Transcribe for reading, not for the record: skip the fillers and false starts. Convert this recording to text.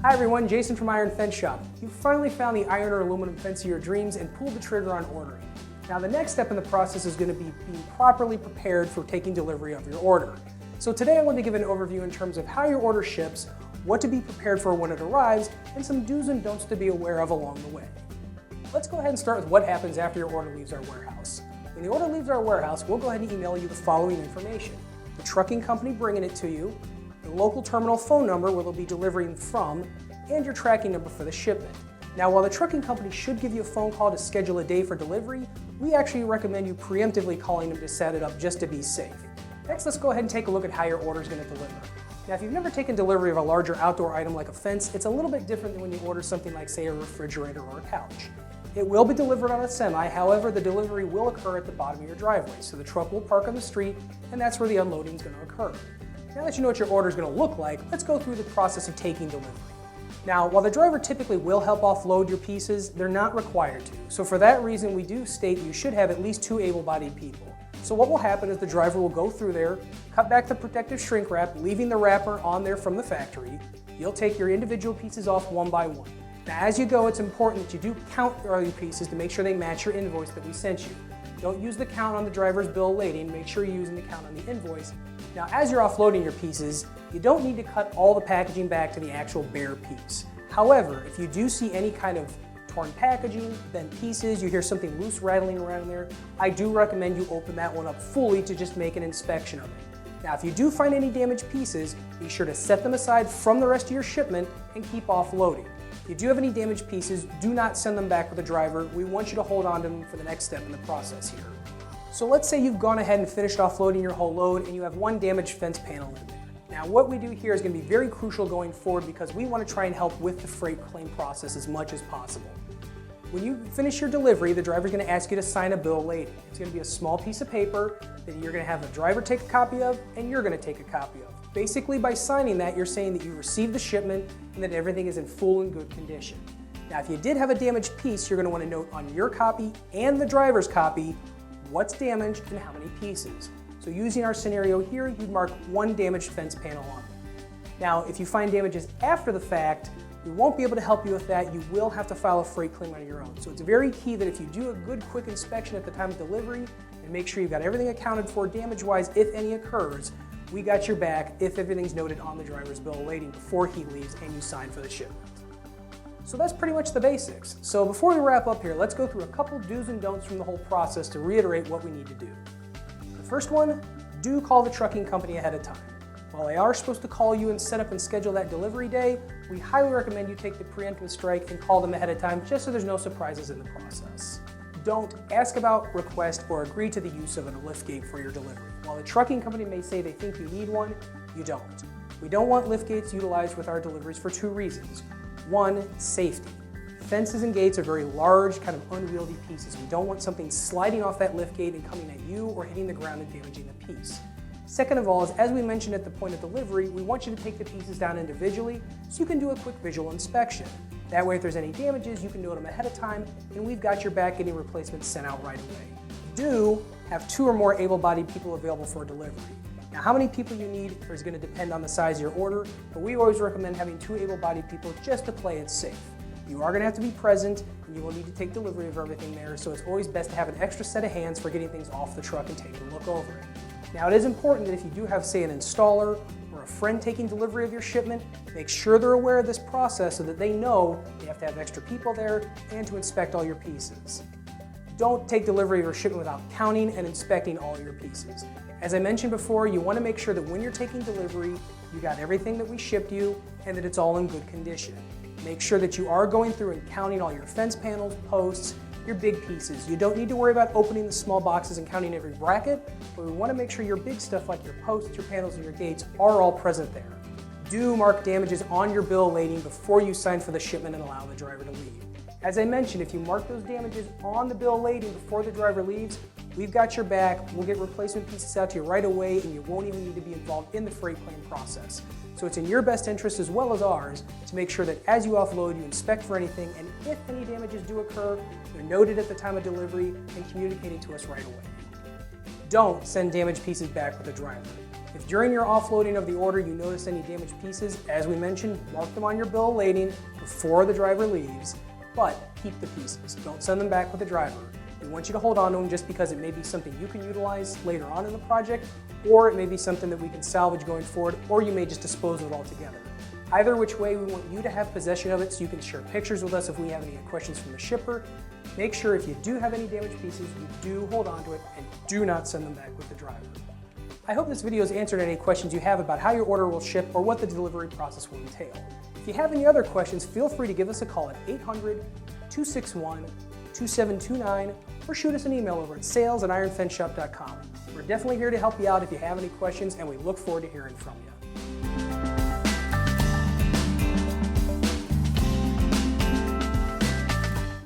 Hi everyone, Jason from Iron Fence Shop. You've finally found the iron or aluminum fence of your dreams and pulled the trigger on ordering. Now the next step in the process is going to be being properly prepared for taking delivery of your order. So today I want to give an overview in terms of how your order ships, what to be prepared for when it arrives, and some do's and don'ts to be aware of along the way. Let's go ahead and start with what happens after your order leaves our warehouse. When the order leaves our warehouse, we'll go ahead and email you the following information: the trucking company bringing it to you, the local terminal phone number where they'll be delivering from, and your tracking number for the shipment. Now, while the trucking company should give you a phone call to schedule a day for delivery, we actually recommend you preemptively calling them to set it up just to be safe. Next, let's go ahead and take a look at how your order is going to deliver. Now, if you've never taken delivery of a larger outdoor item like a fence, it's a little bit different than when you order something like, say, a refrigerator or a couch. It will be delivered on a semi, however, the delivery will occur at the bottom of your driveway, so the truck will park on the street, and that's where the unloading is going to occur. Now that you know what your order is going to look like, let's go through the process of taking delivery. Now, while the driver typically will help offload your pieces, they're not required to. So for that reason, we do state you should have at least 2 able-bodied people. So what will happen is the driver will go through there, cut back the protective shrink wrap, leaving the wrapper on there from the factory. You'll take your individual pieces off one by one. Now, as you go, it's important that you do count all your pieces to make sure they match your invoice that we sent you. Don't use the count on the driver's bill of lading, make sure you're using the count on the invoice. Now, as you're offloading your pieces, you don't need to cut all the packaging back to the actual bare piece. However, if you do see any kind of torn packaging, bent pieces, you hear something loose rattling around there, I do recommend you open that one up fully to just make an inspection of it. Now, if you do find any damaged pieces, be sure to set them aside from the rest of your shipment and keep offloading. If you do have any damaged pieces, do not send them back with the driver. We want you to hold on to them for the next step in the process here. So let's say you've gone ahead and finished offloading your whole load and you have one damaged fence panel in there. Now, what we do here is going to be very crucial going forward because we want to try and help with the freight claim process as much as possible. When you finish your delivery, the driver is going to ask you to sign a bill of lading. It's going to be a small piece of paper that you're going to have the driver take a copy of and you're going to take a copy of. Basically, by signing that, you're saying that you received the shipment and that everything is in full and good condition. Now, if you did have a damaged piece, you're going to want to note on your copy and the driver's copy what's damaged and how many pieces. So using our scenario here, you'd mark one damaged fence panel on it. Now, if you find damages after the fact, we won't be able to help you with that. You will have to file a freight claim on your own. So it's very key that if you do a good quick inspection at the time of delivery and make sure you've got everything accounted for damage-wise if any occurs, we got your back if everything's noted on the driver's bill of lading before he leaves and you sign for the shipment. So that's pretty much the basics. So before we wrap up here, let's go through a couple do's and don'ts from the whole process to reiterate what we need to do. The first one, do call the trucking company ahead of time. While they are supposed to call you and set up and schedule that delivery day, we highly recommend you take the preemptive strike and call them ahead of time just so there's no surprises in the process. Don't ask about, request, or agree to the use of a liftgate for your delivery. While the trucking company may say they think you need one, you don't. We don't want liftgates utilized with our deliveries for 2 reasons. One, safety. Fences and gates are very large, kind of unwieldy pieces. We don't want something sliding off that liftgate and coming at you or hitting the ground and damaging the piece. Second of all, as we mentioned at the point of delivery, we want you to take the pieces down individually so you can do a quick visual inspection. That way, if there's any damages, you can note them ahead of time, and we've got your back getting replacements sent out right away. Do have 2 or more able-bodied people available for delivery. Now, how many people you need is going to depend on the size of your order, but we always recommend having 2 able-bodied people just to play it safe. You are going to have to be present, and you will need to take delivery of everything there, so it's always best to have an extra set of hands for getting things off the truck and taking a look over it. Now, it is important that if you do have, say, an installer or a friend taking delivery of your shipment, make sure they're aware of this process so that they know you have to have extra people there and to inspect all your pieces. Don't take delivery of your shipment without counting and inspecting all your pieces. As I mentioned before, you want to make sure that when you're taking delivery, you got everything that we shipped you and that it's all in good condition. Make sure that you are going through and counting all your fence panels, posts, your big pieces. You don't need to worry about opening the small boxes and counting every bracket, but we want to make sure your big stuff like your posts, your panels, and your gates are all present there. Do mark damages on your bill of lading before you sign for the shipment and allow the driver to leave. As I mentioned, if you mark those damages on the bill of lading before the driver leaves, we've got your back. We'll get replacement pieces out to you right away, and you won't even need to be involved in the freight claim process. So it's in your best interest as well as ours to make sure that as you offload, you inspect for anything, and if any damages do occur, they're noted at the time of delivery and communicated to us right away. Don't send damaged pieces back with the driver. If during your offloading of the order you notice any damaged pieces, as we mentioned, mark them on your bill of lading before the driver leaves, but keep the pieces. Don't send them back with the driver. We want you to hold on to them just because it may be something you can utilize later on in the project, or it may be something that we can salvage going forward, or you may just dispose of it altogether. Either which way, we want you to have possession of it so you can share pictures with us if we have any questions from the shipper. Make sure if you do have any damaged pieces, you do hold on to it and do not send them back with the driver. I hope this video has answered any questions you have about how your order will ship or what the delivery process will entail. If you have any other questions, feel free to give us a call at 800-261-2729 or shoot us an email over at sales@ironfenceshop.com. We're definitely here to help you out if you have any questions, and we look forward to hearing from you.